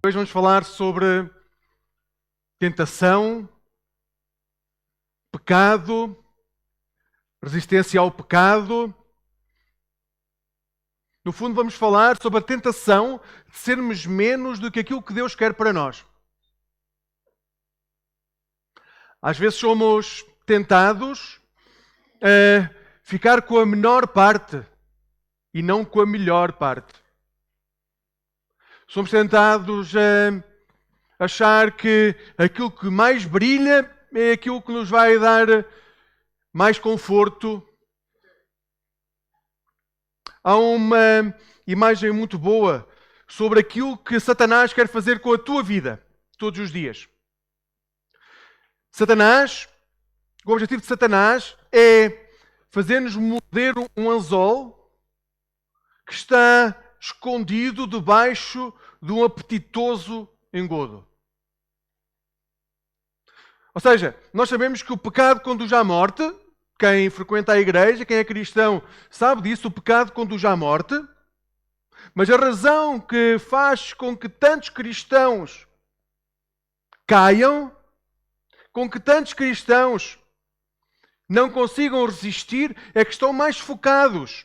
Hoje vamos falar sobre tentação, pecado, resistência ao pecado. No fundo, vamos falar sobre a tentação de sermos menos do que aquilo que Deus quer para nós. Às vezes somos tentados a ficar com a menor parte e não com a melhor parte. Somos tentados a achar que aquilo que mais brilha é aquilo que nos vai dar mais conforto. Há uma imagem muito boa sobre aquilo que Satanás quer fazer com a tua vida todos os dias. O objetivo de Satanás é fazer-nos morder um anzol que está escondido debaixo de um apetitoso engodo. Ou seja, nós sabemos que o pecado conduz à morte. Quem frequenta a igreja, quem é cristão, sabe disso, o pecado conduz à morte. Mas a razão que faz com que tantos cristãos caiam, com que tantos cristãos não consigam resistir, é que estão mais focados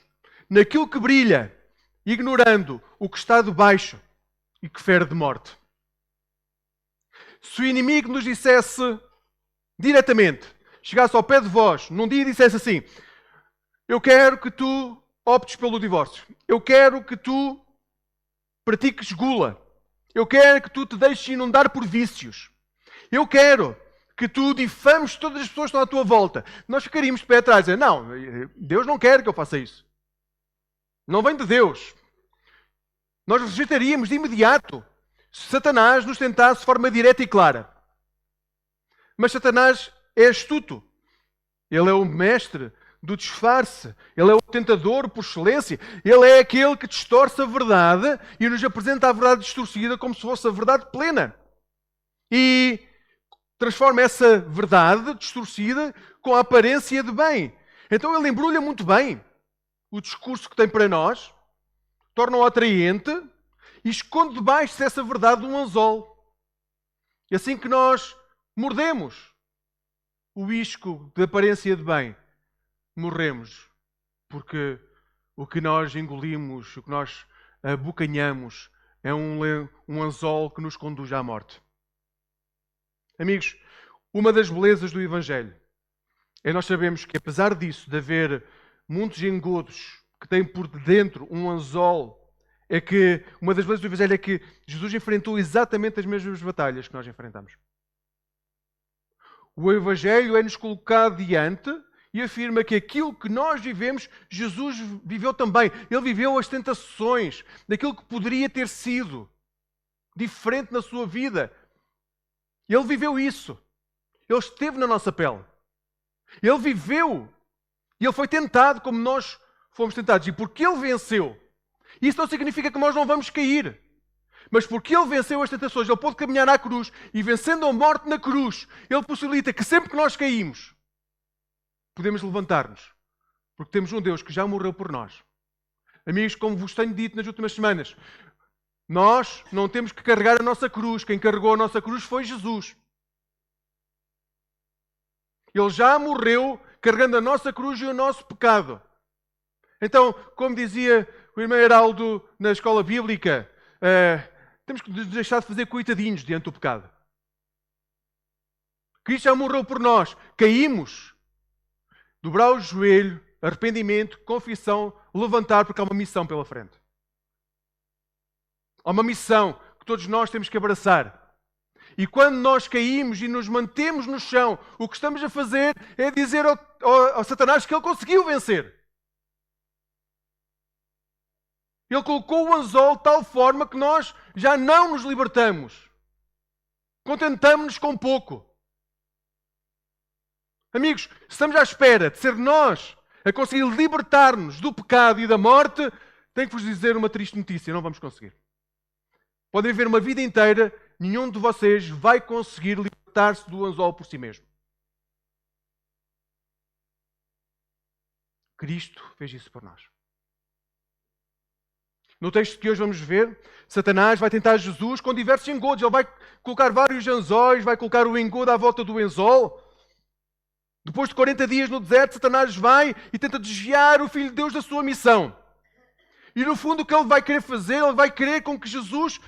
naquilo que brilha, ignorando o que está debaixo e que fere de morte. Se o inimigo nos dissesse diretamente, chegasse ao pé de vós num dia e dissesse assim: eu quero que tu optes pelo divórcio, eu quero que tu pratiques gula, eu quero que tu te deixes inundar por vícios, eu quero que tu difames todas as pessoas que estão à tua volta, nós ficaríamos de pé atrás e dizer: não, Deus não quer que eu faça isso, não vem de Deus. Nós rejeitaríamos de imediato se Satanás nos tentasse de forma direta e clara. Mas Satanás é astuto. Ele é o mestre do disfarce. Ele é o tentador por excelência. Ele é aquele que distorce a verdade e nos apresenta a verdade distorcida como se fosse a verdade plena. E transforma essa verdade distorcida com a aparência de bem. Então ele embrulha muito bem o discurso que tem para nós, torna-o atraente e esconde debaixo dessa verdade um anzol. E assim que nós mordemos o isco de aparência de bem, morremos. Porque o que nós engolimos, o que nós abocanhamos, é um anzol que nos conduz à morte. Amigos, uma das belezas do Evangelho é nós sabemos que, apesar disso, de haver muitos engodos que têm por dentro um anzol, é que uma das belezas do Evangelho é que Jesus enfrentou exatamente as mesmas batalhas que nós enfrentamos. O Evangelho é-nos colocado diante e afirma que aquilo que nós vivemos, Jesus viveu também. Ele viveu as tentações daquilo que poderia ter sido diferente na sua vida. Ele viveu isso. Ele esteve na nossa pele. Ele viveu. E ele foi tentado como nós fomos tentados. E porque ele venceu, isso não significa que nós não vamos cair. Mas porque ele venceu as tentações, ele pôde caminhar à cruz e vencendo a morte na cruz, ele possibilita que sempre que nós caímos, podemos levantar-nos. Porque temos um Deus que já morreu por nós. Amigos, como vos tenho dito nas últimas semanas, nós não temos que carregar a nossa cruz. Quem carregou a nossa cruz foi Jesus. Ele já morreu carregando a nossa cruz e o nosso pecado. Então, como dizia o irmão Heraldo na escola bíblica, temos que deixar de fazer coitadinhos diante do pecado. Cristo já morreu por nós. Caímos. Dobrar o joelho, arrependimento, confissão, levantar, porque há uma missão pela frente. Há uma missão que todos nós temos que abraçar. E quando nós caímos e nos mantemos no chão, o que estamos a fazer é dizer ao Satanás que ele conseguiu vencer. Ele colocou o anzol de tal forma que nós já não nos libertamos. Contentamos-nos com pouco. Amigos, se estamos à espera de ser nós a conseguir libertar-nos do pecado e da morte, tenho que vos dizer uma triste notícia: não vamos conseguir. Podem viver uma vida inteira, nenhum de vocês vai conseguir libertar-se do anzol por si mesmo. Cristo fez isso por nós. No texto que hoje vamos ver, Satanás vai tentar Jesus com diversos engodos. Ele vai colocar vários anzóis, vai colocar o engodo à volta do anzol. Depois de 40 dias no deserto, Satanás vai e tenta desviar o Filho de Deus da sua missão. E no fundo o que ele vai querer fazer, ele vai querer com que Jesus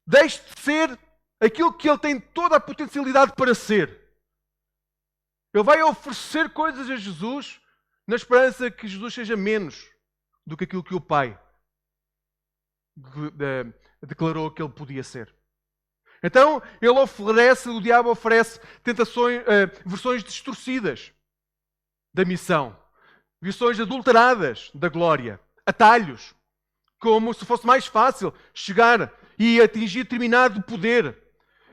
deixe de ser aquilo que ele tem toda a potencialidade para ser. Ele vai oferecer coisas a Jesus na esperança que Jesus seja menos do que aquilo que o Pai declarou que ele podia ser. Então, o diabo oferece tentações, versões distorcidas da missão, versões adulteradas da glória, atalhos, como se fosse mais fácil chegar e atingir determinado poder.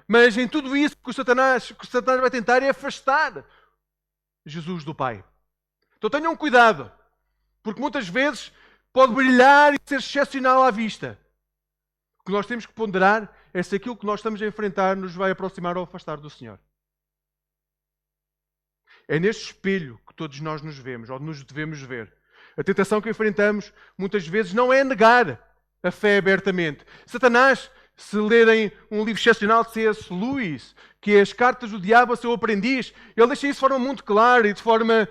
Mas em tudo isso que o Satanás vai tentar é afastar Jesus do Pai. Então tenham cuidado, porque muitas vezes pode brilhar e ser excepcional à vista. O que nós temos que ponderar é se aquilo que nós estamos a enfrentar nos vai aproximar ou afastar do Senhor. É neste espelho que todos nós nos vemos, ou nos devemos ver. A tentação que enfrentamos muitas vezes não é negar a fé abertamente. Satanás, se lerem um livro excepcional de C.S. Lewis, que é As Cartas do Diabo a Seu Aprendiz, ele deixa isso de forma muito clara e de forma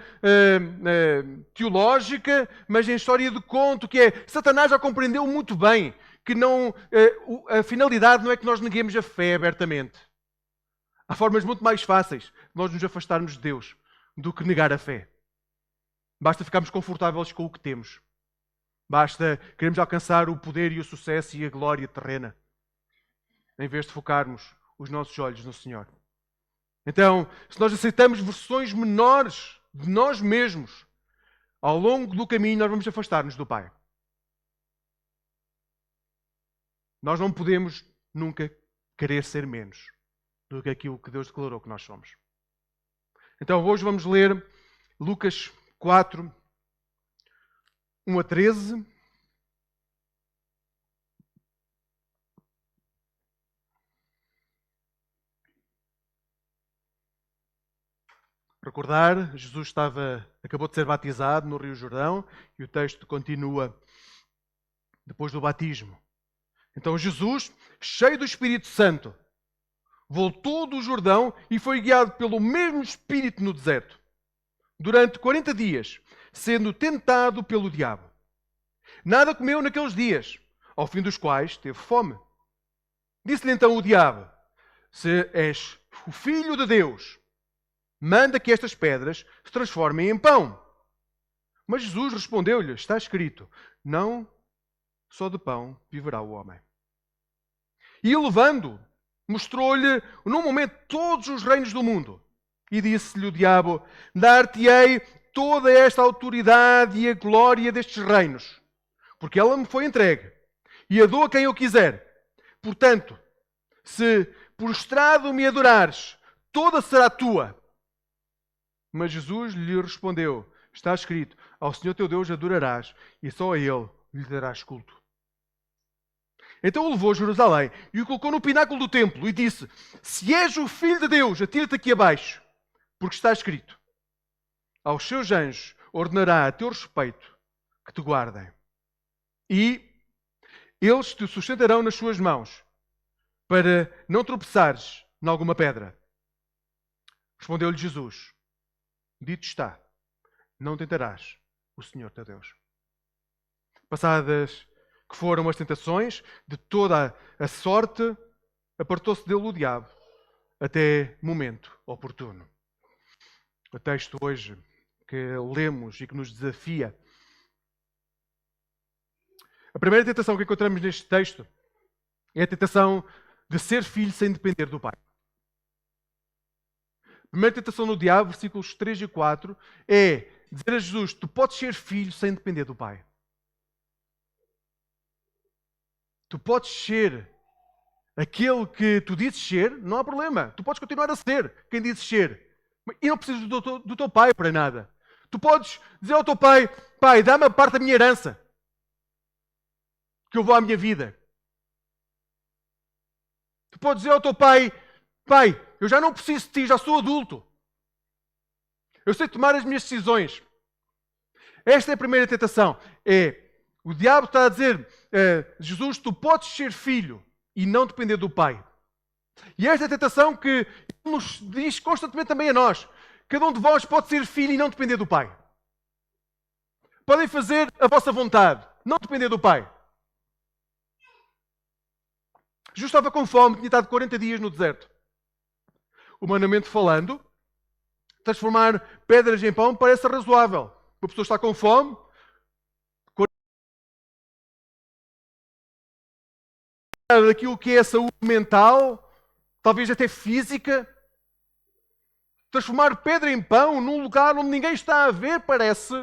teológica, mas em história de conto, que é, Satanás já compreendeu muito bem que a finalidade não é que nós neguemos a fé abertamente. Há formas muito mais fáceis de nós nos afastarmos de Deus do que negar a fé. Basta ficarmos confortáveis com o que temos. Basta queremos alcançar o poder e o sucesso e a glória terrena, em vez de focarmos os nossos olhos no Senhor. Então, se nós aceitamos versões menores de nós mesmos, ao longo do caminho nós vamos afastar-nos do Pai. Nós não podemos nunca querer ser menos do que aquilo que Deus declarou que nós somos. Então, hoje vamos ler Lucas 4, 1 a 13. Recordar, Jesus acabou de ser batizado no Rio Jordão e o texto continua depois do batismo. Então Jesus, cheio do Espírito Santo, voltou do Jordão e foi guiado pelo mesmo Espírito no deserto, durante 40 dias, sendo tentado pelo diabo. Nada comeu naqueles dias, ao fim dos quais teve fome. Disse-lhe então o diabo: se és o Filho de Deus, manda que estas pedras se transformem em pão. Mas Jesus respondeu-lhe: está escrito, não só de pão viverá o homem. E levando, mostrou-lhe num momento todos os reinos do mundo. E disse-lhe o diabo: dar-te-ei toda esta autoridade e a glória destes reinos, porque ela me foi entregue, e a dou a quem eu quiser. Portanto, se prostrado me adorares, toda será tua. Mas Jesus lhe respondeu: está escrito, ao Senhor teu Deus adorarás, e só a Ele lhe darás culto. Então o levou a Jerusalém e o colocou no pináculo do templo e disse: se és o Filho de Deus, atira-te aqui abaixo, porque está escrito, aos seus anjos ordenará a teu respeito que te guardem. E eles te sustentarão nas suas mãos, para não tropeçares em alguma pedra. Respondeu-lhe Jesus: dito está, não tentarás o Senhor teu Deus. Passadas que foram as tentações de toda a sorte, apartou-se dele o diabo, até momento oportuno. O texto hoje que lemos e que nos desafia. A primeira tentação que encontramos neste texto é a tentação de ser filho sem depender do pai. A primeira tentação no diabo, versículos 3 e 4, é dizer a Jesus: tu podes ser filho sem depender do pai. Tu podes ser aquele que tu dizes ser, não há problema. Tu podes continuar a ser quem dizes ser. E não precisas do teu pai para nada. Tu podes dizer ao teu pai: pai, dá-me a parte da minha herança, que eu vou à minha vida. Tu podes dizer ao teu pai: pai, eu já não preciso de ti, já sou adulto. Eu sei tomar as minhas decisões. Esta é a primeira tentação. O diabo está a dizer: Jesus, tu podes ser filho e não depender do Pai. E esta é a tentação que nos diz constantemente também a nós. Cada um de vós pode ser filho e não depender do Pai. Podem fazer a vossa vontade, não depender do Pai. Jesus estava com fome, tinha estado 40 dias no deserto. Humanamente falando, transformar pedras em pão parece razoável. Uma pessoa está com fome, daquilo que é a saúde mental, talvez até física. Transformar pedra em pão num lugar onde ninguém está a ver parece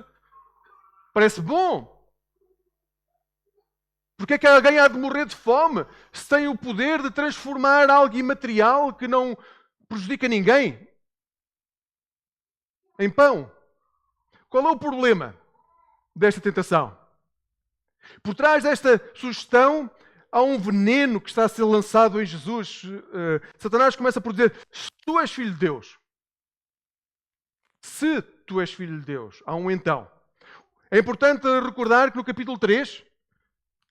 bom. Porque é que alguém há de morrer de fome se tem o poder de transformar algo imaterial que não prejudica ninguém em pão? Qual é o problema desta tentação? Por trás desta sugestão há um veneno que está a ser lançado em Jesus. Satanás começa por dizer: se tu és filho de Deus, se tu és filho de Deus, há um então. É importante recordar que no capítulo 3,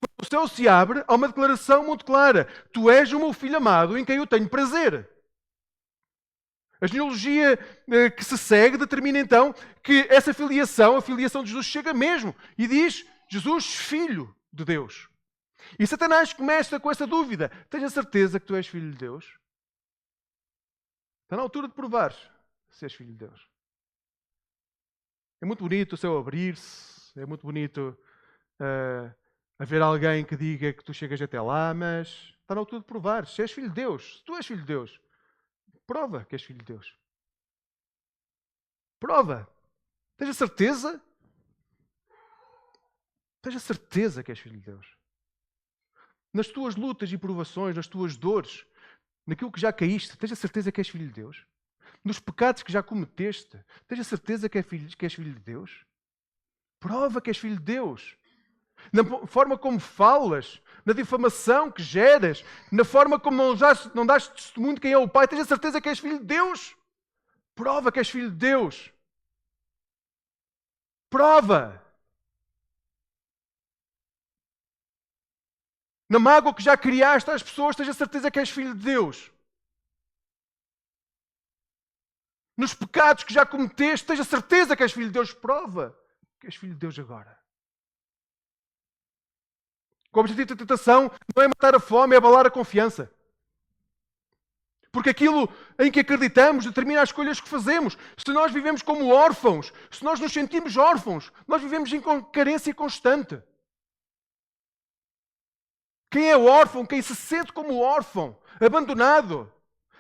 quando o céu se abre, há uma declaração muito clara: tu és o meu filho amado em quem eu tenho prazer. A genealogia que se segue determina então que essa filiação, a filiação de Jesus, chega mesmo e diz: Jesus, filho de Deus. E Satanás começa com essa dúvida: tens a certeza que tu és filho de Deus? Está na altura de provares se és filho de Deus. É muito bonito o céu abrir-se, é muito bonito haver alguém que diga que tu chegas até lá, mas está na altura de provar se és filho de Deus. Se tu és filho de Deus, prova que és filho de Deus. Prova. Tens a certeza? Tens a certeza que és filho de Deus. Nas tuas lutas e provações, nas tuas dores, naquilo que já caíste, tens a certeza que és filho de Deus? Nos pecados que já cometeste, tens a certeza que és filho de Deus? Prova que és filho de Deus. Na forma como falas, na difamação que geras, na forma como não dás testemunho de quem é o Pai, tens a certeza que és filho de Deus? Prova que és filho de Deus. Prova. Na mágoa que já criaste às pessoas, tens a certeza que és filho de Deus. Nos pecados que já cometeste, tens a certeza que és filho de Deus. Prova que és filho de Deus agora. O objetivo da tentação não é matar a fome, é abalar a confiança. Porque aquilo em que acreditamos determina as escolhas que fazemos. Se nós vivemos como órfãos, se nós nos sentimos órfãos, nós vivemos em carência constante. Quem é órfão, quem se sente como órfão, abandonado,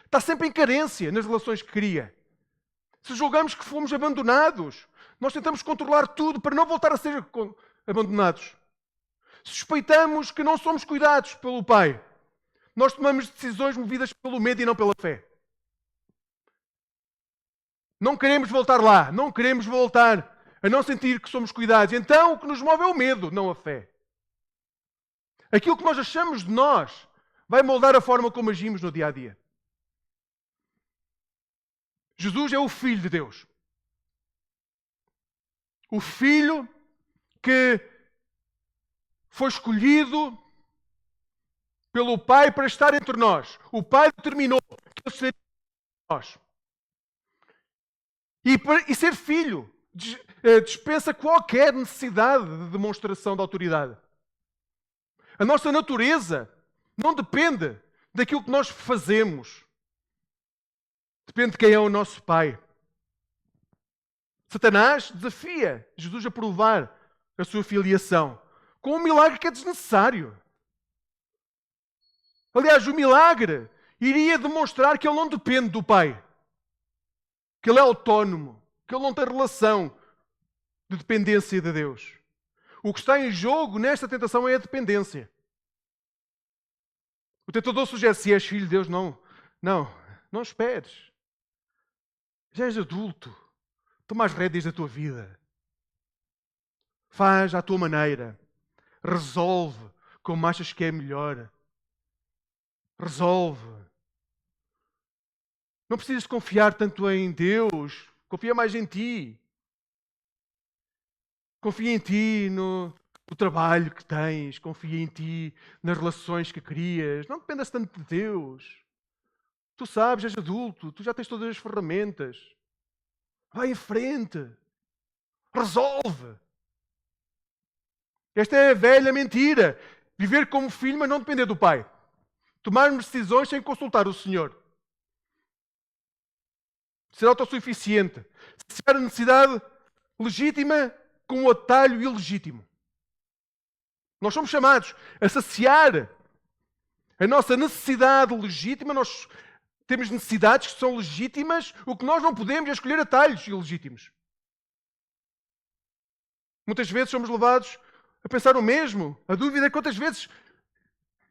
está sempre em carência nas relações que cria. Se julgamos que fomos abandonados, nós tentamos controlar tudo para não voltar a ser abandonados. Se suspeitamos que não somos cuidados pelo Pai, nós tomamos decisões movidas pelo medo e não pela fé. Não queremos voltar lá, não queremos voltar a não sentir que somos cuidados. Então o que nos move é o medo, não a fé. Aquilo que nós achamos de nós vai moldar a forma como agimos no dia a dia. Jesus é o Filho de Deus. O Filho que foi escolhido pelo Pai para estar entre nós. O Pai determinou que ele seria entre nós. E ser filho dispensa qualquer necessidade de demonstração de autoridade. A nossa natureza não depende daquilo que nós fazemos. Depende de quem é o nosso Pai. Satanás desafia Jesus a provar a sua filiação com um milagre que é desnecessário. Aliás, o milagre iria demonstrar que ele não depende do Pai. Que ele é autónomo. Que ele não tem relação de dependência de Deus. O que está em jogo nesta tentação é a dependência. O tentador sugere: se és filho de Deus, não esperes. Já és adulto. Toma as rédeas da tua vida. Faz à tua maneira. Resolve como achas que é melhor. Resolve. Não precisas confiar tanto em Deus. Confia mais em ti. Confia em ti, do trabalho que tens, confia em ti, nas relações que crias. Não dependas tanto de Deus. Tu sabes, és adulto, tu já tens todas as ferramentas. Vai em frente. Resolve. Esta é a velha mentira. Viver como filho, mas não depender do pai. Tomarmos decisões sem consultar o Senhor. Ser autossuficiente. Saciar a necessidade legítima com o atalho ilegítimo. Nós somos chamados a saciar a nossa necessidade legítima. Nós temos necessidades que são legítimas. O que nós não podemos é escolher atalhos ilegítimos. Muitas vezes somos levados a pensar o mesmo. A dúvida é quantas vezes,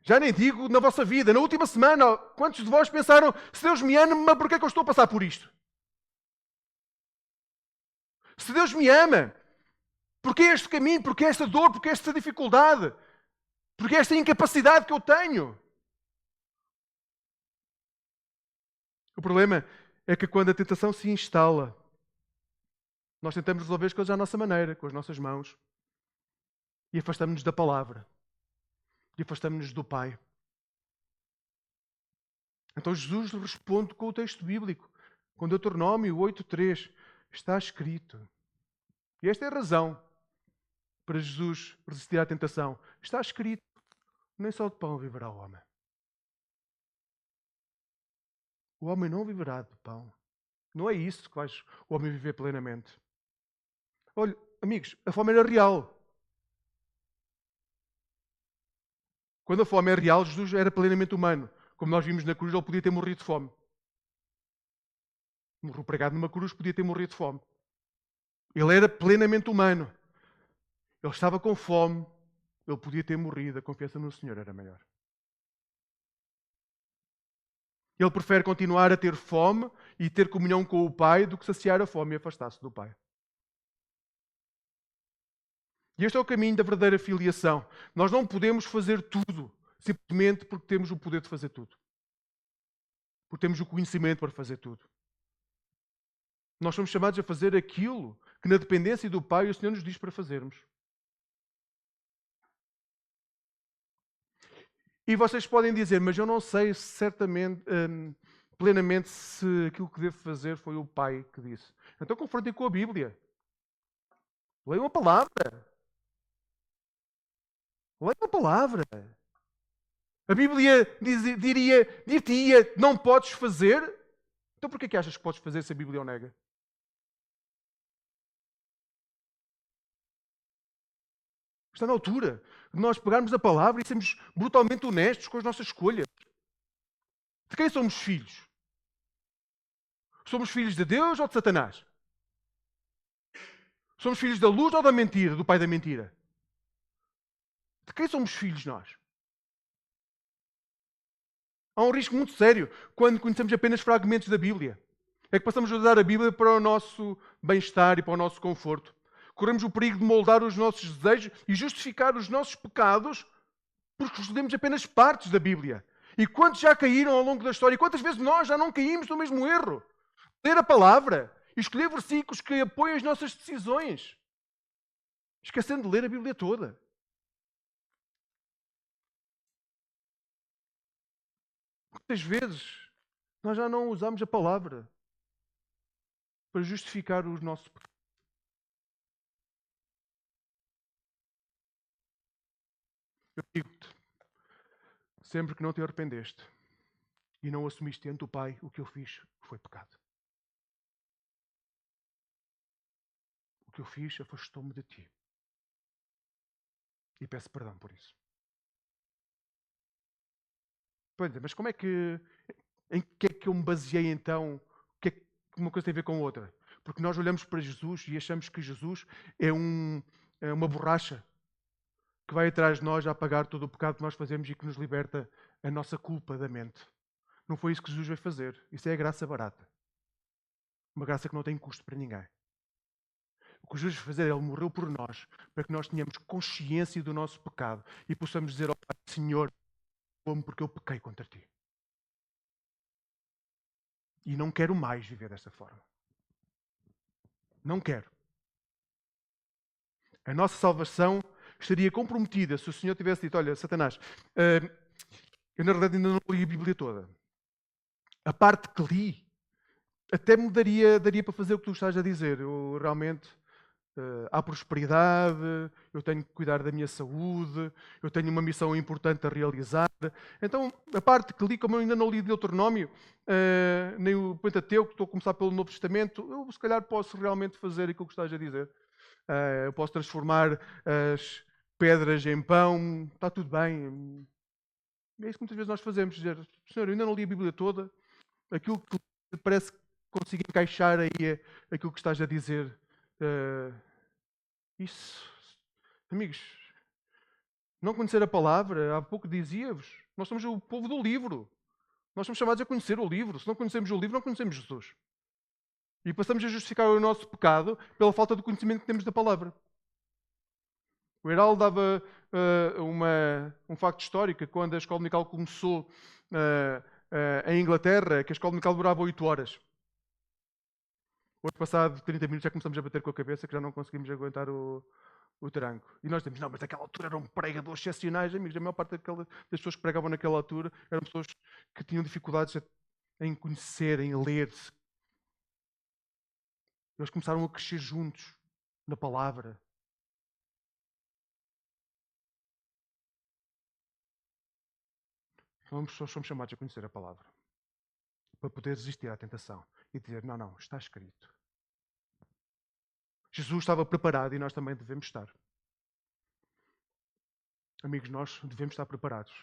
já nem digo na vossa vida, na última semana, quantos de vós pensaram, se Deus me ama, por que é que eu estou a passar por isto? Se Deus me ama, porquê este caminho, porquê esta dor, porquê esta dificuldade, porquê esta incapacidade que eu tenho? O problema é que quando a tentação se instala, nós tentamos resolver as coisas à nossa maneira, com as nossas mãos, e afastamos-nos da palavra, e afastamos-nos do Pai. Então Jesus responde com o texto bíblico, com Deuteronômio 8:3, está escrito. E esta é a razão para Jesus resistir à tentação. Está escrito, nem só de pão viverá o homem. O homem não viverá de pão. Não é isso que faz o homem viver plenamente. Olha, amigos, a fome era real. Quando a fome é real, Jesus era plenamente humano. Como nós vimos na cruz, ele podia ter morrido de fome. Morreu pregado numa cruz, podia ter morrido de fome. Ele era plenamente humano. Ele estava com fome. Ele podia ter morrido. A confiança no Senhor era maior. Ele prefere continuar a ter fome e ter comunhão com o Pai do que saciar a fome e afastar-se do Pai. E este é o caminho da verdadeira filiação. Nós não podemos fazer tudo simplesmente porque temos o poder de fazer tudo. Porque temos o conhecimento para fazer tudo. Nós somos chamados a fazer aquilo que na dependência do Pai o Senhor nos diz para fazermos. E vocês podem dizer, mas eu não sei certamente, plenamente se aquilo que devo fazer foi o Pai que disse. Então confrontem com a Bíblia. Leiam a palavra. Leiam a palavra. A Bíblia dir-te-ia, não podes fazer. Então porquê que achas que podes fazer se a Bíblia o nega? Está na altura de nós pegarmos a palavra e sermos brutalmente honestos com as nossas escolhas. De quem somos filhos? Somos filhos de Deus ou de Satanás? Somos filhos da luz ou da mentira, do pai da mentira? De quem somos filhos nós? Há um risco muito sério quando conhecemos apenas fragmentos da Bíblia. É que passamos a usar a Bíblia para o nosso bem-estar e para o nosso conforto. Corremos o perigo de moldar os nossos desejos e justificar os nossos pecados porque estudamos apenas partes da Bíblia. E quantos já caíram ao longo da história? E quantas vezes nós já não caímos no mesmo erro? Ler a palavra e escolher versículos que apoiam as nossas decisões, esquecendo de ler a Bíblia toda. Quantas vezes nós já não usamos a palavra para justificar os nossos pecados? Eu digo-te, sempre que não te arrependeste e não assumiste diante do Pai, o que eu fiz foi pecado. O que eu fiz afastou-me de ti. E peço perdão por isso. Mas como é que... Em que é que eu me baseei então? O que é que uma coisa tem a ver com outra? Porque nós olhamos para Jesus e achamos que Jesus é uma borracha que vai atrás de nós a apagar todo o pecado que nós fazemos e que nos liberta a nossa culpa da mente. Não foi isso que Jesus veio fazer. Isso é a graça barata. Uma graça que não tem custo para ninguém. O que Jesus veio fazer, Ele morreu por nós, para que nós tenhamos consciência do nosso pecado e possamos dizer ao Pai, Senhor, como porque eu pequei contra Ti. E não quero mais viver dessa forma. Não quero. A nossa salvação estaria comprometida se o Senhor tivesse dito, olha, Satanás, eu na verdade ainda não li a Bíblia toda. A parte que li, até me daria para fazer o que tu estás a dizer. Eu realmente, há prosperidade, eu tenho que cuidar da minha saúde, eu tenho uma missão importante a realizar. Então, a parte que li, como eu ainda não li Deuteronômio, nem o Pentateuco, estou a começar pelo Novo Testamento, eu se calhar posso realmente fazer aquilo que estás a dizer. Eu posso transformar as pedras em pão, está tudo bem. É isso que muitas vezes nós fazemos, dizer, Senhor, eu ainda não li a Bíblia toda, aquilo que parece que consigo encaixar aí é aquilo que estás a dizer. Isso, amigos, não conhecer a palavra, há pouco dizia-vos, nós somos o povo do livro. Nós somos chamados a conhecer o livro. Se não conhecemos o livro, não conhecemos Jesus. E passamos a justificar o nosso pecado pela falta de conhecimento que temos da palavra. O Heraldo dava um facto histórico, quando a escola dominical começou em Inglaterra, que a escola dominical durava 8 horas. Hoje, passado 30 minutos, já começamos a bater com a cabeça, que já não conseguimos aguentar o tranco. E nós dizemos, não, mas naquela altura eram pregadores excepcionais, amigos. A maior parte das pessoas que pregavam naquela altura eram pessoas que tinham dificuldades em conhecer, em ler. Eles começaram a crescer juntos na palavra. Somos chamados a conhecer a palavra para poder resistir à tentação e dizer, não, está escrito. Jesus estava preparado e nós também devemos estar. Amigos, nós devemos estar preparados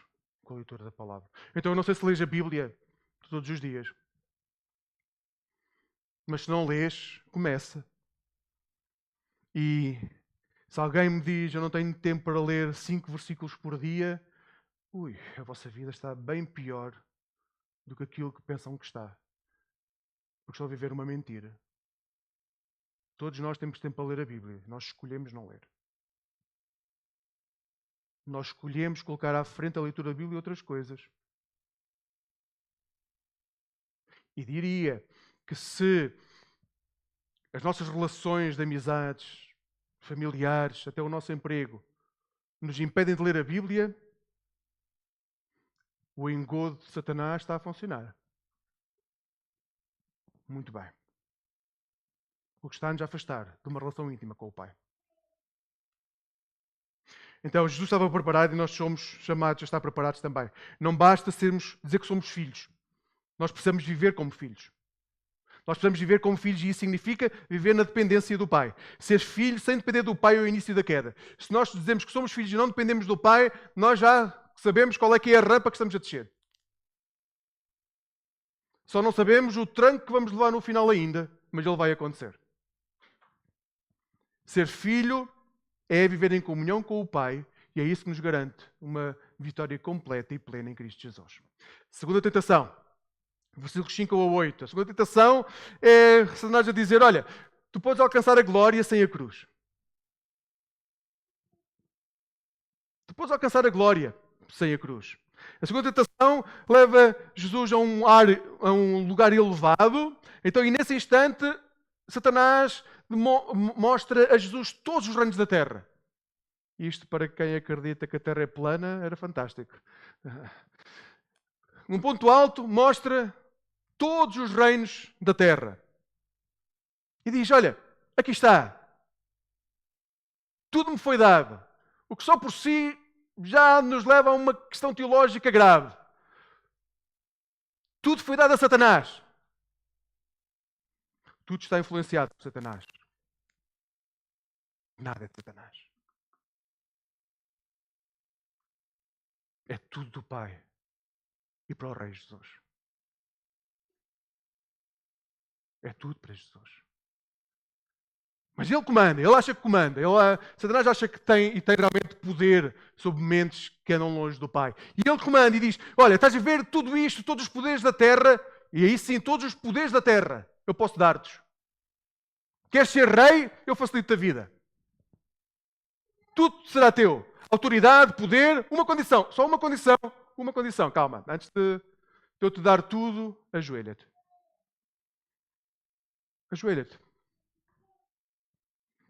com a leitura da palavra. Então eu não sei se lês a Bíblia todos os dias. Mas se não lês, começa. E se alguém me diz, eu não tenho tempo para ler 5 versículos por dia, a vossa vida está bem pior do que aquilo que pensam que está. Porque estão a viver uma mentira. Todos nós temos tempo para ler a Bíblia. Nós escolhemos não ler. Nós escolhemos colocar à frente a leitura da Bíblia e outras coisas. E diria que se as nossas relações de amizades, familiares, até o nosso emprego, nos impedem de ler a Bíblia, o engodo de Satanás está a funcionar. Muito bem. O que está-nos a afastar de uma relação íntima com o Pai. Então, Jesus estava preparado e nós somos chamados a estar preparados também. Não basta dizer que somos filhos. Nós precisamos viver como filhos. Nós precisamos viver como filhos e isso significa viver na dependência do Pai. Ser filho sem depender do Pai é o início da queda. Se nós dizemos que somos filhos e não dependemos do Pai, nós já sabemos qual é que é a rampa que estamos a descer. Só não sabemos o tranco que vamos levar no final ainda, mas ele vai acontecer. Ser filho é viver em comunhão com o Pai e é isso que nos garante uma vitória completa e plena em Cristo Jesus. Segunda tentação, versículos 5 a 8. A segunda tentação é Satanás a dizer, olha, tu podes alcançar a glória sem a cruz. Tu podes alcançar a glória sem a cruz. A segunda tentação leva Jesus a um lugar elevado. Então, e nesse instante, Satanás mostra a Jesus todos os reinos da terra. Isto, para quem acredita que a terra é plana, era fantástico. Num ponto alto, mostra todos os reinos da terra. E diz, olha, aqui está. Tudo me foi dado. O que só por si já nos leva a uma questão teológica grave. Tudo foi dado a Satanás. Tudo está influenciado por Satanás. Nada é de Satanás. É tudo do Pai e para o Rei Jesus. É tudo para Jesus. Mas ele comanda, ele acha que comanda. Satanás acha que tem realmente poder sobre mentes que andam longe do Pai. E ele comanda e diz, olha, estás a ver tudo isto, todos os poderes da terra, e aí sim, todos os poderes da terra, eu posso dar-te. Queres ser rei? Eu facilito a vida. Tudo será teu. Autoridade, poder, uma condição. Só uma condição. Uma condição. Calma. Antes de eu te dar tudo, ajoelha-te. Ajoelha-te.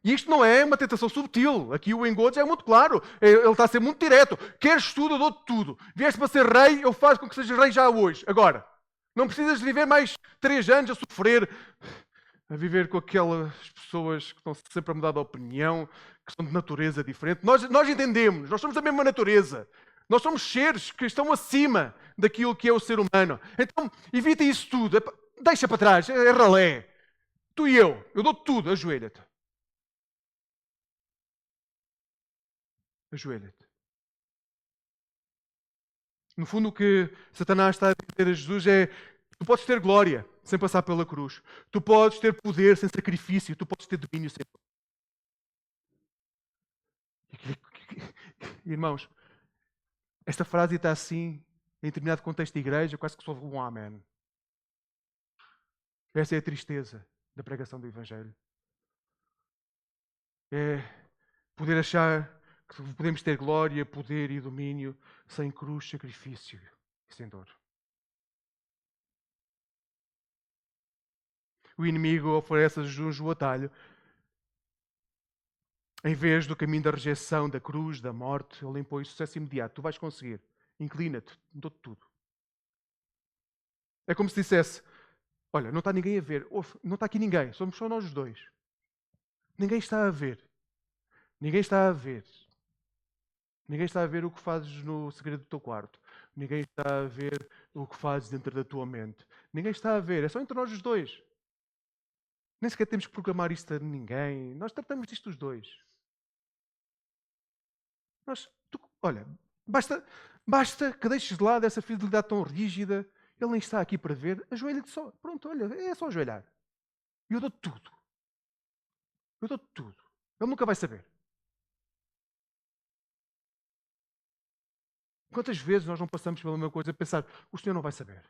E isto não é uma tentação subtil. Aqui o engodo já é muito claro. Ele está a ser muito direto. Queres tudo, eu dou-te tudo. Vieste para ser rei, eu faço com que sejas rei já hoje. Agora, não precisas de viver mais 3 anos a sofrer, a viver com aquelas pessoas que estão sempre a mudar de opinião, que são de natureza diferente. Nós entendemos, nós somos da mesma natureza. Nós somos seres que estão acima daquilo que é o ser humano. Então, evita isso tudo. Deixa para trás, é ralé. Tu e eu dou-te tudo, ajoelha-te. Ajoelha-te. No fundo, o que Satanás está a dizer a Jesus é: tu podes ter glória sem passar pela cruz. Tu podes ter poder sem sacrifício. Tu podes ter domínio sem. Irmãos, esta frase está assim, em determinado contexto de igreja, quase que só um amém. Essa é a tristeza da pregação do Evangelho. É poder achar que podemos ter glória, poder e domínio sem cruz, sacrifício e sem dor. O inimigo oferece a Jesus o atalho. Em vez do caminho da rejeição, da cruz, da morte, ele impõe o sucesso imediato. Tu vais conseguir. Inclina-te, dou-te tudo. É como se dissesse: olha, não está ninguém a ver. Não está aqui ninguém. Somos só nós os dois. Ninguém está a ver. Ninguém está a ver. Ninguém está a ver o que fazes no segredo do teu quarto. Ninguém está a ver o que fazes dentro da tua mente. Ninguém está a ver. É só entre nós os dois. Nem sequer temos que proclamar isto a ninguém. Nós tratamos disto os dois. Olha, basta que deixes de lado essa fidelidade tão rígida. Ele nem está aqui para ver. Ajoelha-te só. Pronto, olha, é só ajoelhar. E eu dou-te tudo. Eu dou-te tudo. Ele nunca vai saber. Quantas vezes nós não passamos pela mesma coisa a pensar: o Senhor não vai saber.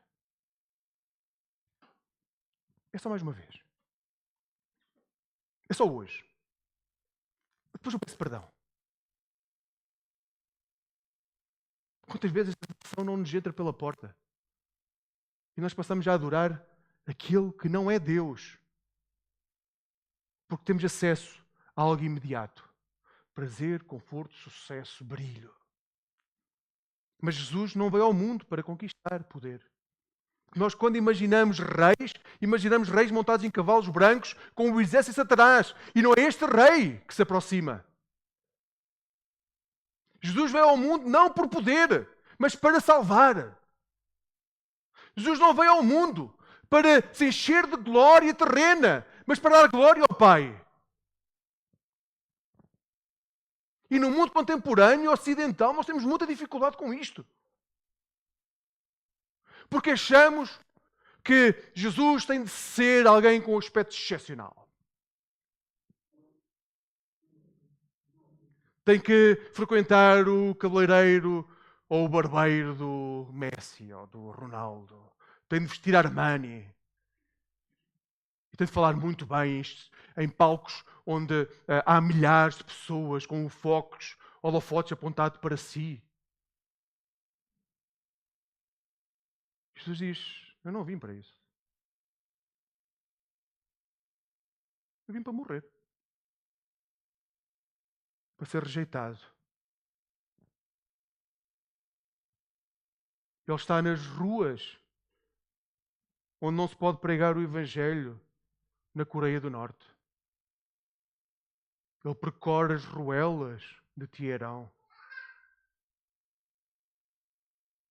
É só mais uma vez. É só hoje. Depois eu peço perdão. Quantas vezes esta tentação não nos entra pela porta? E nós passamos a adorar aquele que não é Deus. Porque temos acesso a algo imediato. Prazer, conforto, sucesso, brilho. Mas Jesus não veio ao mundo para conquistar poder. Nós, quando imaginamos reis montados em cavalos brancos com o exército de Satanás. E não é este rei que se aproxima. Jesus veio ao mundo não por poder, mas para salvar. Jesus não veio ao mundo para se encher de glória terrena, mas para dar glória ao Pai. E no mundo contemporâneo ocidental nós temos muita dificuldade com isto. Porque achamos que Jesus tem de ser alguém com um aspecto excepcional. Tem que frequentar o cabeleireiro ou o barbeiro do Messi ou do Ronaldo. Tem de vestir Armani. E tem de falar muito bem em palcos onde há milhares de pessoas com focos, holofotes apontados para si. Jesus diz: eu não vim para isso. Eu vim para morrer. Para ser rejeitado. Ele está nas ruas onde não se pode pregar o Evangelho na Coreia do Norte. Ele percorre as ruelas de Teherão.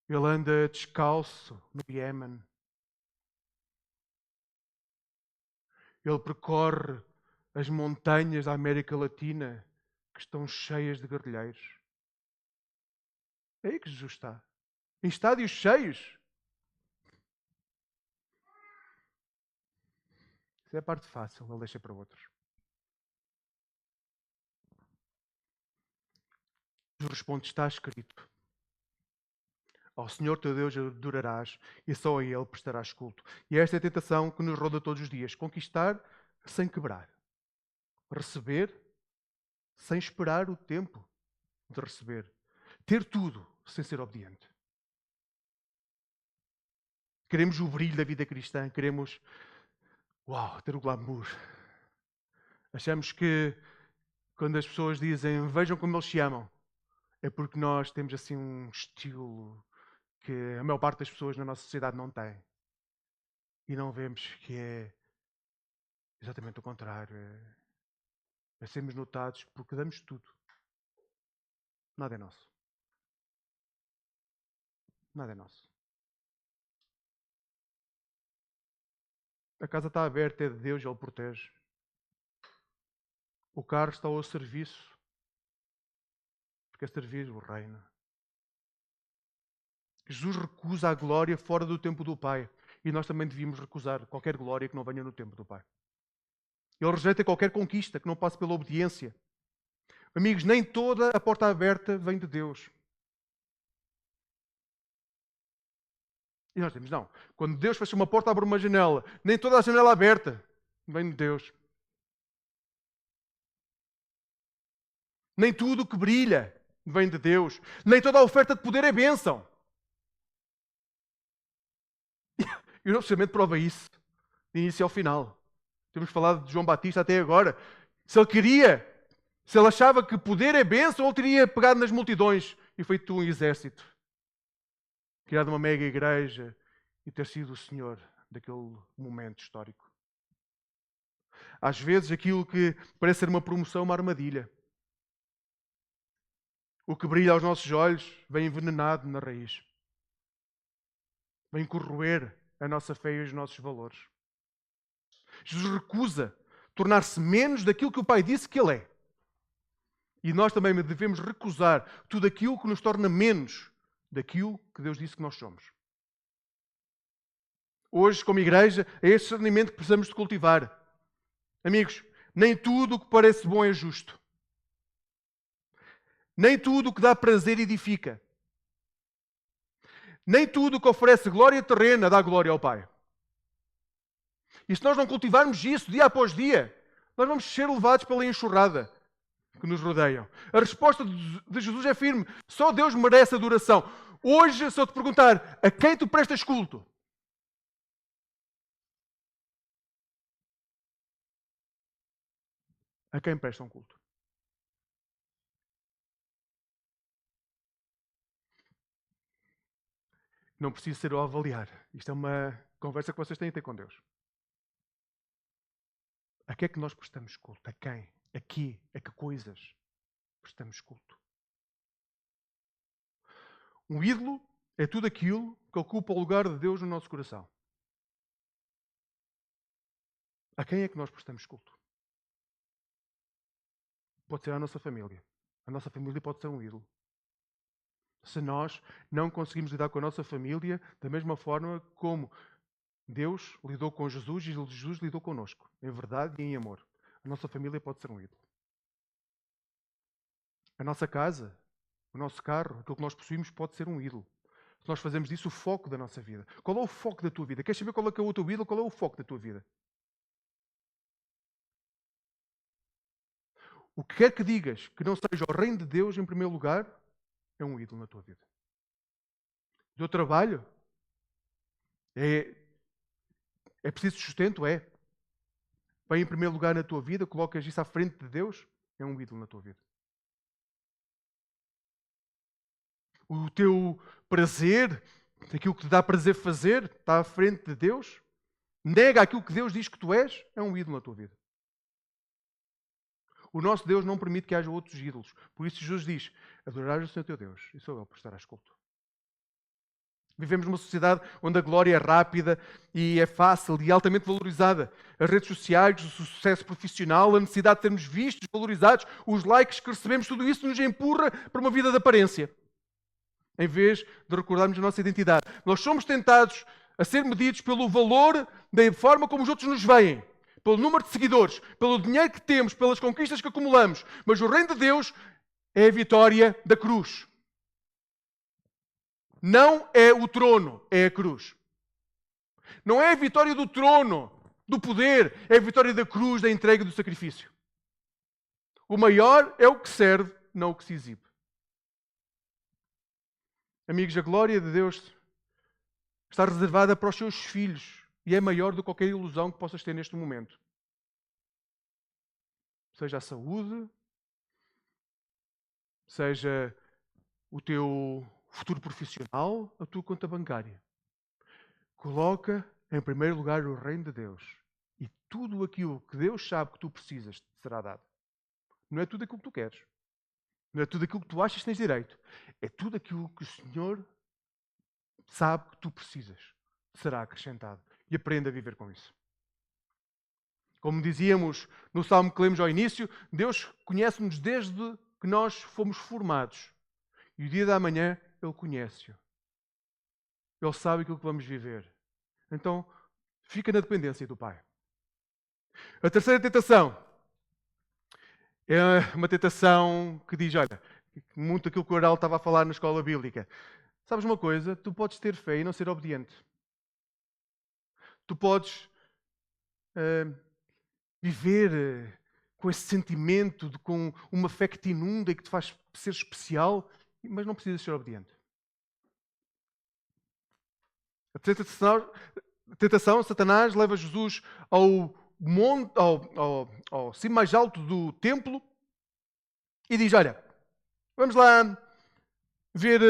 Ele anda descalço no Iémen. Ele percorre as montanhas da América Latina que estão cheias de guerrilheiros. É aí que Jesus está. Em estádios cheios. Isso é a parte fácil, ele deixa para outros. Jesus responde: está escrito. Ao Senhor teu Deus adorarás e só a Ele prestarás culto. E esta é a tentação que nos roda todos os dias. Conquistar sem quebrar. Receber sem esperar o tempo de receber. Ter tudo sem ser obediente. Queremos o brilho da vida cristã. Queremos, ter o glamour. Achamos que Quando as pessoas dizem vejam como eles se amam, é porque nós temos assim um estilo que a maior parte das pessoas na nossa sociedade não tem. E não vemos que é exatamente o contrário. É sermos notados porque damos tudo. Nada é nosso. Nada é nosso. A casa está aberta, é de Deus, Ele protege. O carro está ao serviço, porque é servir o reino. Jesus recusa a glória fora do tempo do Pai. E nós também devíamos recusar qualquer glória que não venha no tempo do Pai. Ele rejeita qualquer conquista que não passe pela obediência. Amigos, nem toda a porta aberta vem de Deus. E nós temos, não. Quando Deus fecha uma porta, abre uma janela. Nem toda a janela aberta vem de Deus. Nem tudo que brilha vem de Deus. Nem toda a oferta de poder é bênção. E o Novo Testamento prova isso, de início ao final. Temos falado de João Batista até agora. Se ele achava que poder é bênção, ele teria pegado nas multidões e feito um exército. Criado uma mega igreja e ter sido o Senhor daquele momento histórico. Às vezes aquilo que parece ser uma promoção é uma armadilha. O que brilha aos nossos olhos vem envenenado na raiz. Vem corroer a nossa fé e os nossos valores. Jesus recusa tornar-se menos daquilo que o Pai disse que Ele é. E nós também devemos recusar tudo aquilo que nos torna menos daquilo que Deus disse que nós somos. Hoje, como igreja, é esse discernimento que precisamos de cultivar. Amigos, nem tudo o que parece bom é justo. Nem tudo o que dá prazer edifica. Nem tudo o que oferece glória terrena dá glória ao Pai. E se nós não cultivarmos isso dia após dia, nós vamos ser levados pela enxurrada que nos rodeiam. A resposta de Jesus é firme. Só Deus merece adoração. Hoje, se eu te perguntar, a quem tu prestas culto? A quem prestam culto? Não preciso ser eu a avaliar. Isto é uma conversa que vocês têm a ter com Deus. A que é que nós prestamos culto? A quem? A quê? A que coisas prestamos culto? Um ídolo é tudo aquilo que ocupa o lugar de Deus no nosso coração. A quem é que nós prestamos culto? Pode ser a nossa família. A nossa família pode ser um ídolo. Se nós não conseguimos lidar com a nossa família da mesma forma como Deus lidou com Jesus e Jesus lidou connosco, em verdade e em amor, a nossa família pode ser um ídolo. A nossa casa, o nosso carro, aquilo que nós possuímos pode ser um ídolo. Se nós fazemos disso o foco da nossa vida. Qual é o foco da tua vida? Queres saber qual é que é o teu ídolo? Qual é o foco da tua vida? O que quer que digas que não seja o reino de Deus em primeiro lugar, é um ídolo na tua vida. O teu trabalho é preciso sustento? É. Vem em primeiro lugar na tua vida, colocas isso à frente de Deus, é um ídolo na tua vida. O teu prazer, aquilo que te dá prazer fazer, está à frente de Deus, nega aquilo que Deus diz que tu és, é um ídolo na tua vida. O nosso Deus não permite que haja outros ídolos. Por isso Jesus diz, adorarás o Senhor teu Deus, e só Ele prestarás culto. Vivemos numa sociedade onde a glória é rápida e é fácil e altamente valorizada. As redes sociais, o sucesso profissional, a necessidade de sermos vistos, valorizados, os likes que recebemos, tudo isso nos empurra para uma vida de aparência. Em vez de recordarmos a nossa identidade. Nós somos tentados a ser medidos pelo valor da forma como os outros nos veem. Pelo número de seguidores, pelo dinheiro que temos, pelas conquistas que acumulamos. Mas o reino de Deus é a vitória da cruz. Não é o trono, é a cruz. Não é a vitória do trono, do poder, é a vitória da cruz, da entrega e do sacrifício. O maior é o que serve, não o que se exibe. Amigos, a glória de Deus está reservada para os seus filhos e é maior do que qualquer ilusão que possas ter neste momento. Seja a saúde, seja o teu futuro profissional, a tua conta bancária. Coloca em primeiro lugar o reino de Deus. E tudo aquilo que Deus sabe que tu precisas te será dado. Não é tudo aquilo que tu queres. Não é tudo aquilo que tu achas que tens direito. É tudo aquilo que o Senhor sabe que tu precisas. Será acrescentado. E aprenda a viver com isso. Como dizíamos no salmo que lemos ao início, Deus conhece-nos desde que nós fomos formados. E o dia da manhã, Ele conhece-o. Ele sabe aquilo que vamos viver. Então, fica na dependência do Pai. A terceira tentação é uma tentação que diz, olha, muito aquilo que o Oral estava a falar na escola bíblica. Sabes uma coisa? Tu podes ter fé e não ser obediente. Tu podes viver com esse sentimento, com uma fé que te inunda e que te faz ser especial, mas não precisas ser obediente. A tentação, Satanás leva Jesus ao monte, ao cimo mais alto do templo e diz, olha, vamos lá ver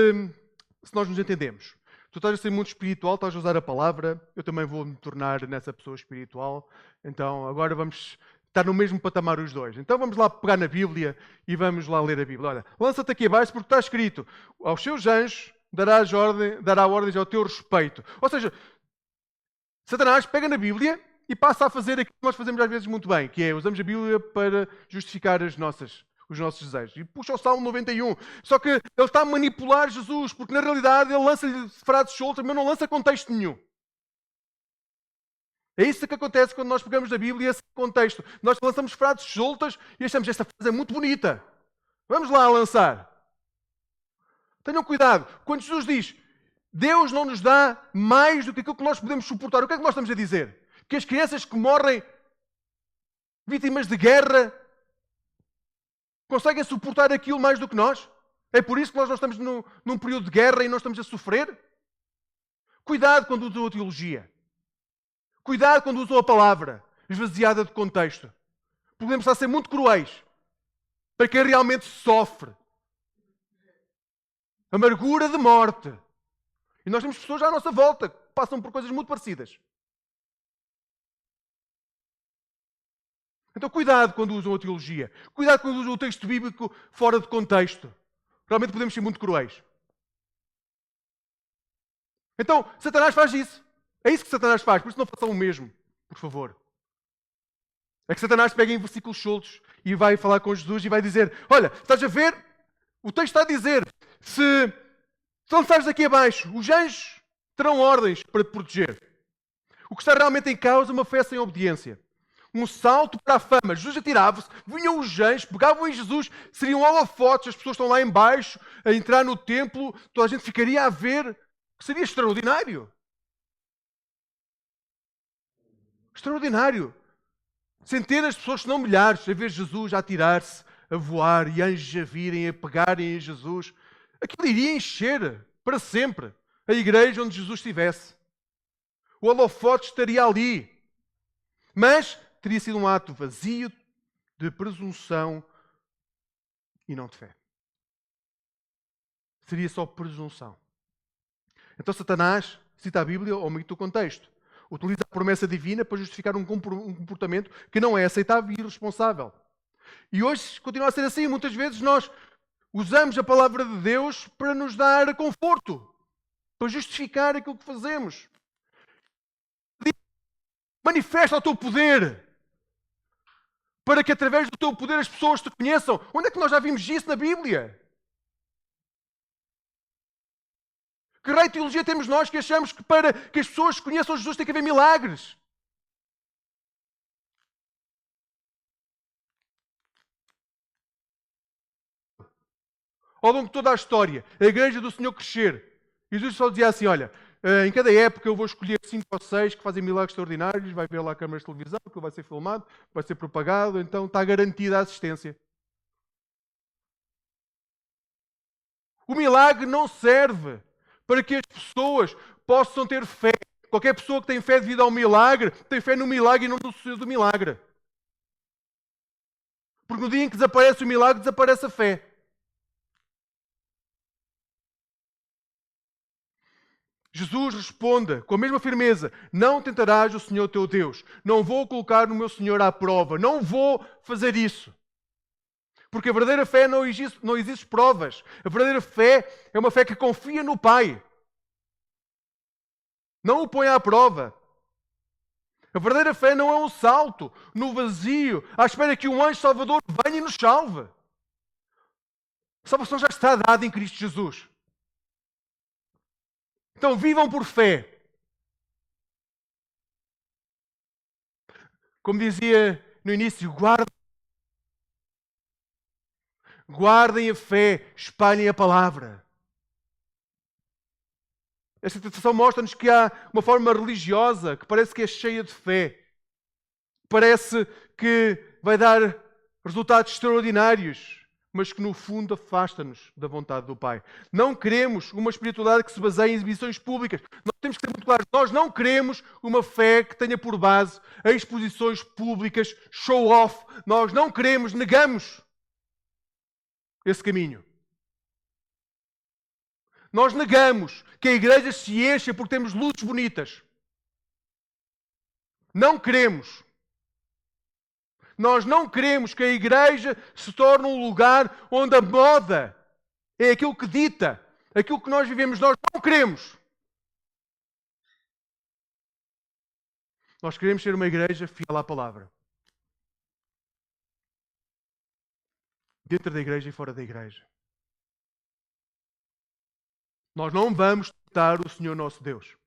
se nós nos entendemos. Tu estás a ser muito espiritual, estás a usar a palavra, eu também vou me tornar nessa pessoa espiritual, então agora vamos estar no mesmo patamar os dois. Então vamos lá pegar na Bíblia e vamos lá ler a Bíblia. Olha, lança-te aqui abaixo porque está escrito, aos seus anjos dará ordens ao teu respeito. Ou seja, Satanás pega na Bíblia e passa a fazer aquilo que nós fazemos às vezes muito bem, que é usamos a Bíblia para justificar os nossos desejos. E puxa o Salmo 91. Só que ele está a manipular Jesus, porque na realidade ele lança-lhe frases soltas, mas não lança contexto nenhum. É isso que acontece quando nós pegamos da Bíblia esse contexto. Nós lançamos frases soltas e achamos esta frase é muito bonita. Vamos lá lançar. Tenham cuidado. Quando Jesus diz Deus não nos dá mais do que aquilo que nós podemos suportar, o que é que nós estamos a dizer? Que as crianças que morrem vítimas de guerra conseguem suportar aquilo mais do que nós? É por isso que nós não estamos num período de guerra e não estamos a sofrer? Cuidado quando usam a teologia. Cuidado quando usam a palavra esvaziada de contexto. Podemos estar a ser muito cruéis para quem realmente sofre. Amargura de morte. E nós temos pessoas à nossa volta que passam por coisas muito parecidas. Então cuidado quando usam a teologia. Cuidado quando usam o texto bíblico fora de contexto. Realmente podemos ser muito cruéis. Então, Satanás faz isso. É isso que Satanás faz. Por isso não façam o mesmo, por favor. É que Satanás pega em versículos soltos e vai falar com Jesus e vai dizer, olha, estás a ver? O texto está a dizer, se lançares aqui abaixo, os anjos terão ordens para te proteger. O que está realmente em causa é uma fé sem obediência. Um salto para a fama. Jesus atirava-se, vinham os anjos, pegavam em Jesus, seriam holofotes, as pessoas estão lá embaixo, a entrar no templo, toda a gente ficaria a ver, que seria extraordinário. Extraordinário. Centenas de pessoas, se não milhares, a ver Jesus a atirar-se, a voar, e anjos a virem, a pegarem em Jesus. Aquilo iria encher, para sempre, a igreja onde Jesus estivesse. O holofote estaria ali. Mas teria sido um ato vazio de presunção e não de fé. Seria só presunção. Então Satanás cita a Bíblia ao meio do contexto. Utiliza a promessa divina para justificar um comportamento que não é aceitável e irresponsável. E hoje continua a ser assim. Muitas vezes nós usamos a palavra de Deus para nos dar conforto, para justificar aquilo que fazemos. Manifesta o teu poder, para que através do teu poder as pessoas te conheçam. Onde é que nós já vimos isso na Bíblia? Que raio de teologia temos nós que achamos que para que as pessoas conheçam Jesus tem que haver milagres? Ao longo de toda a história, a igreja do Senhor crescer. E Jesus só dizia assim, olha, em cada época eu vou escolher 5 ou 6 que fazem milagres extraordinários, vai ver lá câmaras de televisão, que vai ser filmado, vai ser propagado, então está garantida a assistência. O milagre não serve para que as pessoas possam ter fé. Qualquer pessoa que tem fé devido ao milagre, tem fé no milagre e não no sucesso do milagre. Porque no dia em que desaparece o milagre, desaparece a fé. Jesus responde com a mesma firmeza: não tentarás o Senhor teu Deus. Não vou colocar o meu Senhor à prova. Não vou fazer isso. Porque a verdadeira fé não existe provas. A verdadeira fé é uma fé que confia no Pai. Não o põe à prova. A verdadeira fé não é um salto no vazio, à espera que um anjo salvador venha e nos salve. A salvação já está dada em Cristo Jesus. Então vivam por fé. Como dizia no início, guardem a fé, espalhem a palavra. Esta tentação mostra-nos que há uma forma religiosa que parece que é cheia de fé. Parece que vai dar resultados extraordinários, mas que no fundo afasta-nos da vontade do Pai. Não queremos uma espiritualidade que se baseie em exibições públicas. Nós temos que ser muito claros. Nós não queremos uma fé que tenha por base exposições públicas, show-off. Nós não queremos, negamos esse caminho. Nós negamos que a igreja se encha porque temos luzes bonitas. Não queremos. Nós não queremos que a igreja se torne um lugar onde a moda é aquilo que dita, aquilo que nós vivemos. Nós não queremos. Nós queremos ser uma igreja fiel à palavra. Dentro da igreja e fora da igreja. Nós não vamos tentar o Senhor nosso Deus.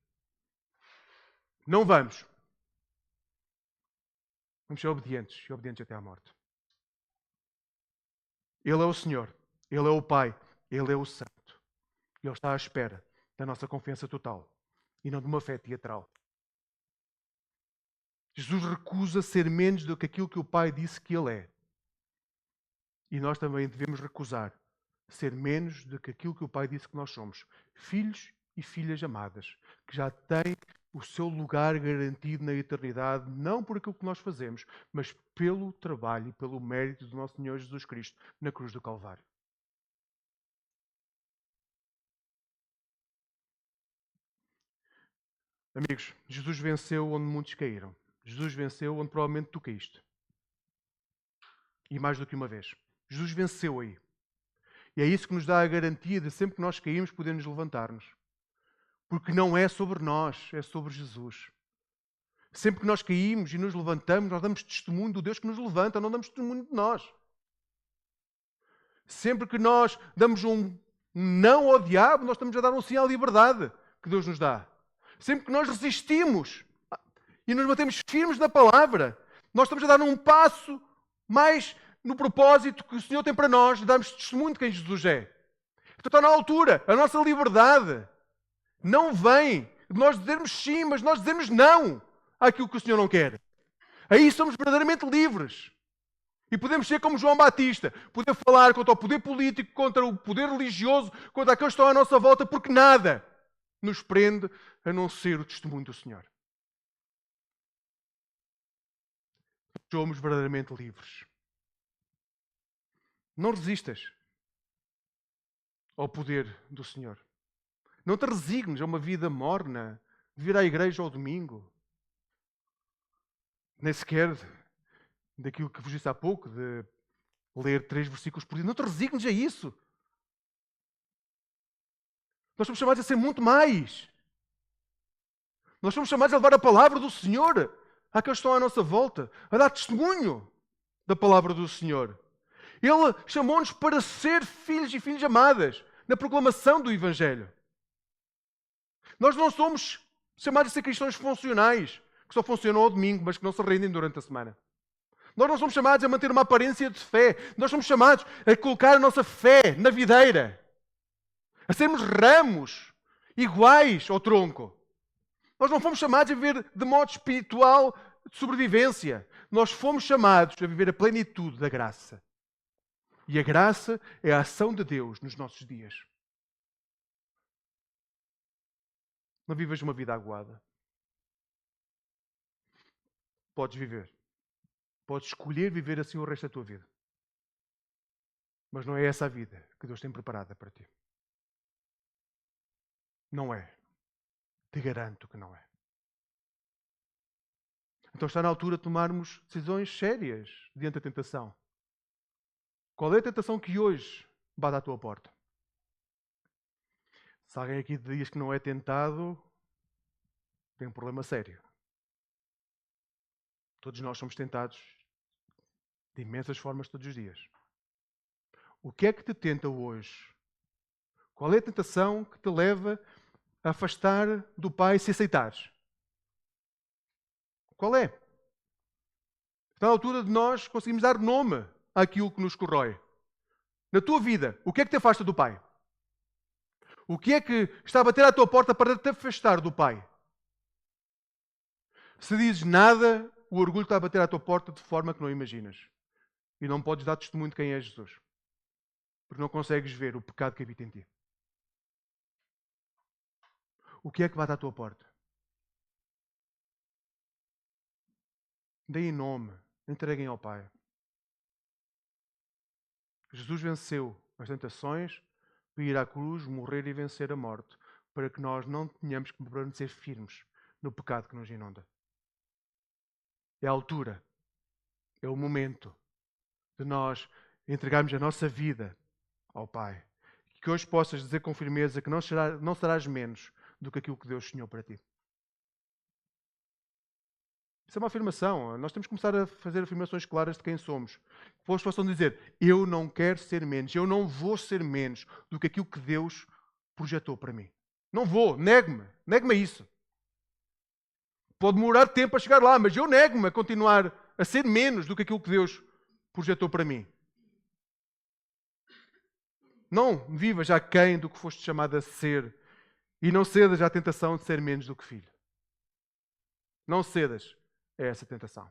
Não vamos. Vamos ser obedientes e obedientes até à morte. Ele é o Senhor. Ele é o Pai. Ele é o Santo. E Ele está à espera da nossa confiança total e não de uma fé teatral. Jesus recusa ser menos do que aquilo que o Pai disse que Ele é. E nós também devemos recusar ser menos do que aquilo que o Pai disse que nós somos. Filhos e filhas amadas, que já têm o seu lugar garantido na eternidade, não por aquilo que nós fazemos, mas pelo trabalho e pelo mérito do nosso Senhor Jesus Cristo na cruz do Calvário. Amigos, Jesus venceu onde muitos caíram. Jesus venceu onde provavelmente tu caíste. E mais do que uma vez. Jesus venceu aí. E é isso que nos dá a garantia de sempre que nós caímos podermos levantar-nos. Porque não é sobre nós, é sobre Jesus. Sempre que nós caímos e nos levantamos, nós damos testemunho do Deus que nos levanta, não damos testemunho de nós. Sempre que nós damos um não ao diabo, nós estamos a dar um sim à liberdade que Deus nos dá. Sempre que nós resistimos e nos mantemos firmes na palavra, nós estamos a dar um passo mais no propósito que o Senhor tem para nós, de darmos testemunho de quem Jesus é. Então está na altura. A nossa liberdade não vem de nós dizermos sim, mas nós dizermos não àquilo que o Senhor não quer. Aí somos verdadeiramente livres. E podemos ser como João Batista, poder falar contra o poder político, contra o poder religioso, contra aqueles que estão à nossa volta, porque nada nos prende a não ser o testemunho do Senhor. Somos verdadeiramente livres. Não resistas ao poder do Senhor. Não te resignes a uma vida morna, de vir à igreja ao domingo. Nem sequer daquilo que vos disse há pouco, de ler 3 versículos por dia. Não te resignes a isso. Nós somos chamados a ser muito mais. Nós somos chamados a levar a palavra do Senhor àqueles que estão à nossa volta, a dar testemunho da palavra do Senhor. Ele chamou-nos para ser filhos e filhas amadas na proclamação do Evangelho. Nós não somos chamados a ser cristãos funcionais, que só funcionam ao domingo, mas que não se rendem durante a semana. Nós não somos chamados a manter uma aparência de fé. Nós somos chamados a colocar a nossa fé na videira. A sermos ramos iguais ao tronco. Nós não fomos chamados a viver de modo espiritual de sobrevivência. Nós fomos chamados a viver a plenitude da graça. E a graça é a ação de Deus nos nossos dias. Não vivas uma vida aguada. Podes viver. Podes escolher viver assim o resto da tua vida. Mas não é essa a vida que Deus tem preparada para ti. Não é. Te garanto que não é. Então está na altura de tomarmos decisões sérias diante da tentação. Qual é a tentação que hoje bate à tua porta? Se alguém aqui te diz que não é tentado, tem um problema sério. Todos nós somos tentados de imensas formas todos os dias. O que é que te tenta hoje? Qual é a tentação que te leva a afastar do Pai se aceitares? Qual é? Está na altura de nós conseguirmos dar nome àquilo que nos corrói. Na tua vida, o que é que te afasta do Pai? O que é que está a bater à tua porta para te afastar do Pai? Se dizes nada, o orgulho está a bater à tua porta de forma que não imaginas. E não podes dar testemunho de quem é Jesus. Porque não consegues ver o pecado que habita em ti. O que é que bate à tua porta? Deem nome, entreguem ao Pai. Jesus venceu as tentações para ir à cruz, morrer e vencer a morte, para que nós não tenhamos que permanecer firmes no pecado que nos inunda. É a altura, é o momento de nós entregarmos a nossa vida ao Pai. Que hoje possas dizer com firmeza que não serás menos do que aquilo que Deus sonhou para ti. Isso é uma afirmação. Nós temos que começar a fazer afirmações claras de quem somos. Depois possam dizer, eu não quero ser menos, eu não vou ser menos do que aquilo que Deus projetou para mim. Não vou, nego-me a isso. Pode demorar tempo a chegar lá, mas eu nego-me a continuar a ser menos do que aquilo que Deus projetou para mim. Não vivas aquém do que foste chamado a ser e não cedas à tentação de ser menos do que filho. Não cedas a essa tentação.